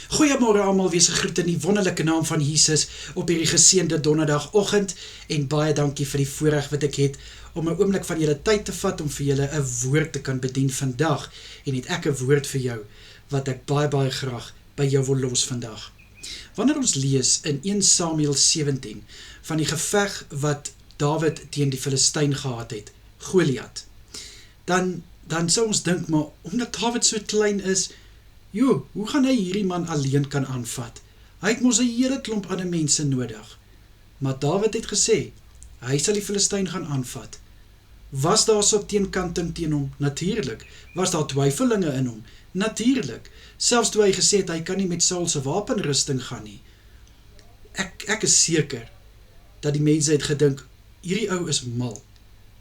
Goeiemôre almal, wees gegroet in die wonderlike naam van Jesus op hierdie geseënde donderdagoggend en baie dankie vir die voorreg wat ek het om 'n oomblik van julle tyd te vat om vir julle 'n woord te kan bedien vandag en het ek 'n woord vir jou wat ek baie graag by jou wil los vandag. Wanneer ons lees in 1 Samuel 17 van die geveg wat Dawid teen die Filistyn gehad het, Goliat, dan sou ons dink, maar omdat Dawid so klein is, hoe gaan hy hierdie man alleen kan aanvat? Hy het mos 'n hele klomp ander mense nodig. Maar Dawid het gesê, hy sal die Filistyn gaan aanvat. Was daar so teenkanting teen hom? Natuurlik. Was daar twyfelinge in hom? Natuurlik. Selfs toe hy gesê het, hy kan nie met Saul se wapenrusting gaan nie. Ek is seker dat die mense het gedink, hierdie ou is mal.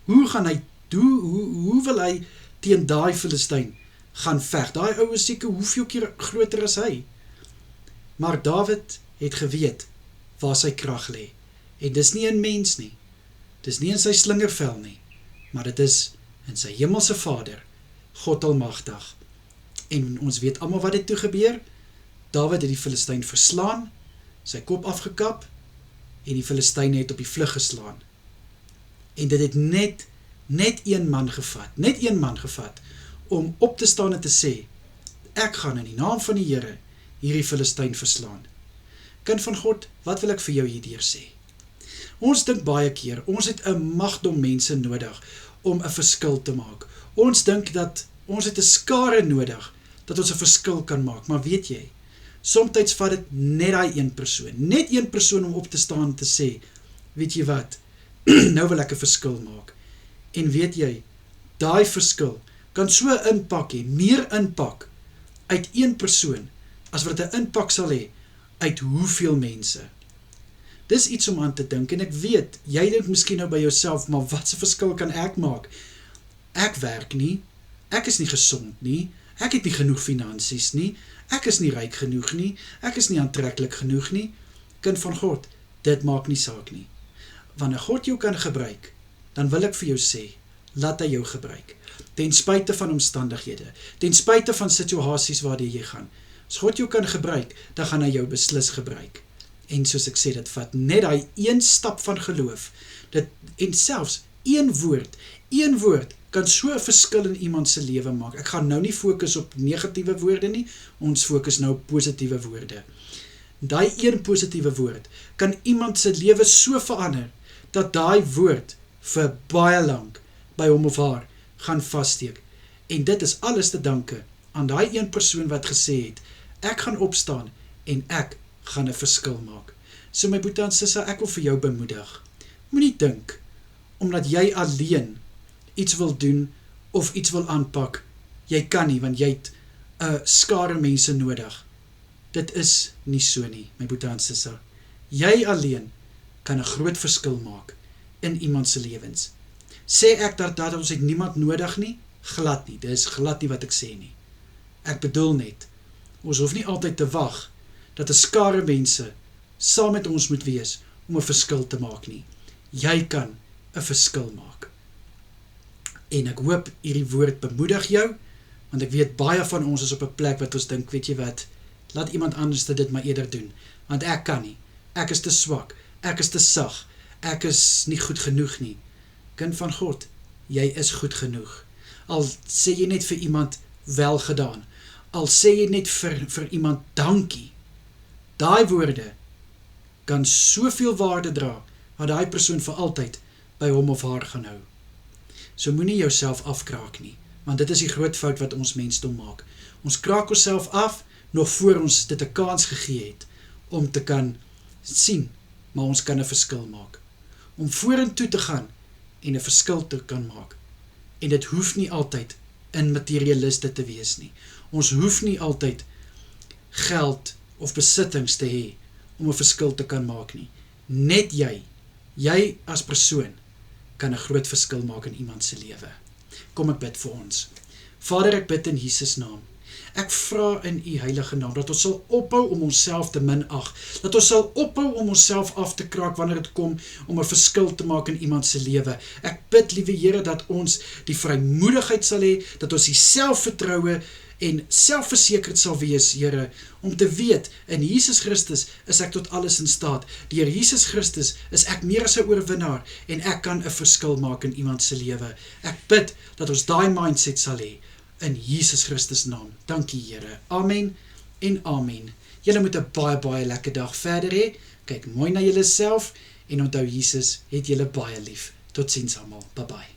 Hoe gaan hy, hoe wil hy teen daai Filistyn gaan veg? Daai ou is seker hoeveel keer groter as hy. Maar Dawid het geweet waar sy krag lê. En dis nie in mens nie. Dis nie in sy slingervel nie. Maar dit is in sy hemelse Vader, God Almagtig. En ons weet almal wat dit toe gebeur. Dawid het die Filistyn verslaan, sy kop afgekap, en die Filistyn het op die vlug geslaan. En dit het net een man gevat, om op te staan en te sê, ek gaan in die naam van die Here hierdie Filistyn verslaan. Kind van God, wat wil ek vir jou hierdeur sê? Ons dink baie keer, ons het 'n magdom mense nodig om 'n verskil te maak. Ons dink dat ons het 'n skare nodig, dat ons 'n verskil kan maak, maar weet jy, somtyds vat dit net een persoon om op te staan en te sê, weet jy wat, nou wil ek 'n verskil maak. En weet jy, daai verskil kan so 'n impak hê, meer impak uit een persoon, as wat 'n impak sal hê uit hoeveel mense. Dis iets om aan te dink, en ek weet, jy dink miskien nou by jouself, maar wat 'n verskil kan ek maak? Ek werk nie, ek is nie gesond nie, ek het nie genoeg finansies nie, ek is nie ryk genoeg nie, ek is nie aantreklik genoeg nie. Kind van God, dit maak nie saak nie. Wanneer God jou kan gebruik, dan wil ek vir jou sê, laat hy jou gebruik. Ten spyte van omstandighede, ten spyte van situasies waardeur jy gaan. As God jou kan gebruik, dan gaan hy jou beslis gebruik. En soos ek sê, dit vat net daai een stap van geloof, en selfs een woord kan so 'n verskil in iemand se lewe maak. Ek gaan nou nie fokus op negatiewe woorde nie, ons fokus nou op positiewe woorde. Daai een positiewe woord kan iemand se lewe so verander, dat daai woord vir baie lank by hom of haar gaan vassteek. En dit is alles te danke aan daai een persoon wat gesê het, ek gaan opstaan en ek gaan 'n verskil maak. So my boetie en sissa, ek wil vir jou bemoedig. Moenie dink, omdat jy alleen iets wil doen of iets wil aanpak, jy kan nie, want jy het 'n skare mense nodig. Dit is nie so nie, my boetie en sissa. Jy alleen kan 'n groot verskil maak in iemand se lewens. Sê ek dat ons het niemand nodig nie? Glad nie, dit is glad nie wat ek sê nie. Ek bedoel net, ons hoef nie altyd te wag dat 'n skare mense saam met ons moet wees om 'n verskil te maak nie. Jy kan 'n verskil maak. En ek hoop hierdie woord bemoedig jou, want ek weet baie van ons is op 'n plek wat ons dink, weet jy wat, laat iemand anders dit maar eerder doen, want ek kan nie, ek is te swak, ek is te sag, ek is nie goed genoeg nie. Kind van God, jy is goed genoeg. Al sê jy net vir iemand wel gedaan, al sê jy net vir iemand dankie, daai woorde kan soveel waarde dra, wat daai persoon vir altyd by hom of haar gaan hou. So moenie jouself afkraak nie, want dit is die groot fout wat ons mensdom maak. Ons kraak onsself af, nog voor ons dit 'n kans gegee het, om te kan sien, maar ons kan 'n verskil maak. Om vorentoe te gaan, en 'n verskil te kan maak. En dit hoef nie altyd in materialiste te wees nie. Ons hoef nie altyd geld of besittings te hê, om 'n verskil te kan maak nie. Net jy as persoon, kan 'n groot verskil maak in iemand se lewe. Kom ek bid vir ons. Vader, ek bid in Jesus naam. Ek vra in u heilige naam, dat ons sal ophou om onsself te minag, dat ons sal ophou om onsself af te kraak, wanneer het kom om 'n verskil te maak in iemand se lewe. Ek bid, liewe Here, dat ons die vrymoedigheid sal hê, dat ons die selfvertroue en selfversekerd sal wees, Here, om te weet, in Jesus Christus is ek tot alles in staat. Deur Jesus Christus is ek meer as 'n oorwinnaar en ek kan 'n verskil maak in iemand se lewe. Ek bid dat ons daai mindset sal hê in Jesus Christus naam. Dankie Here. Amen en amen. Julle moet 'n baie lekker dag verder hê. Kyk mooi na julleself en onthou Jesus het julle baie lief. Totsiens almal. Bye bye.